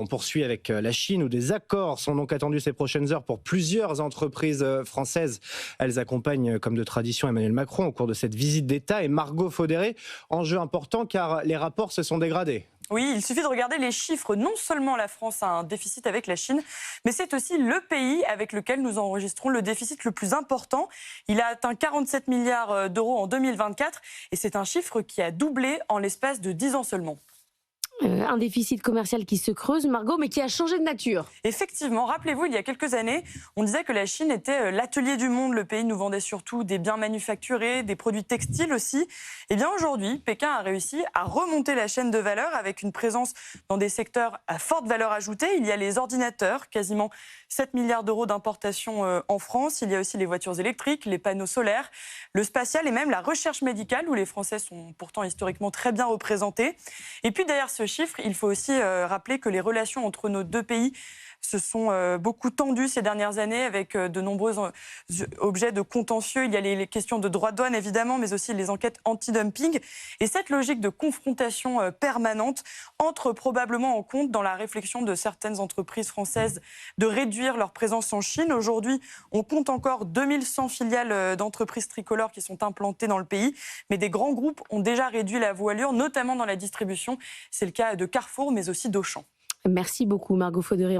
On poursuit avec la Chine où des accords sont donc attendus ces prochaines heures pour plusieurs entreprises françaises. Elles accompagnent comme de tradition Emmanuel Macron au cours de cette visite d'État et Margot Faudéré. Enjeu important car les rapports se sont dégradés. Oui, il suffit de regarder les chiffres. Non seulement la France a un déficit avec la Chine, mais c'est aussi le pays avec lequel nous enregistrons le déficit le plus important. Il a atteint 47 milliards d'euros en 2024 et c'est un chiffre qui a doublé en l'espace de 10 ans seulement. Un déficit commercial qui se creuse, Margot, mais qui a changé de nature. Effectivement, rappelez-vous, il y a quelques années, on disait que la Chine était l'atelier du monde. Le pays nous vendait surtout des biens manufacturés, des produits textiles aussi. Eh bien aujourd'hui, Pékin a réussi à remonter la chaîne de valeur avec une présence dans des secteurs à forte valeur ajoutée. Il y a les ordinateurs, quasiment 7 milliards d'euros d'importation en France. Il y a aussi les voitures électriques, les panneaux solaires, le spatial et même la recherche médicale où les Français sont pourtant historiquement très bien représentés. Et puis derrière ce chiffre, il faut aussi rappeler que les relations entre nos deux pays se sont beaucoup tendues ces dernières années avec de nombreux objets de contentieux. Il y a les questions de droits de douane évidemment, mais aussi les enquêtes anti-dumping. Et cette logique de confrontation permanente entre probablement en compte dans la réflexion de certaines entreprises françaises de réduire leur présence en Chine. Aujourd'hui, on compte encore 2100 filiales d'entreprises tricolores qui sont implantées dans le pays, mais des grands groupes ont déjà réduit la voilure, notamment dans la distribution. C'est le cas de Carrefour, mais aussi d'Auchan. Merci beaucoup, Margot Faudéré.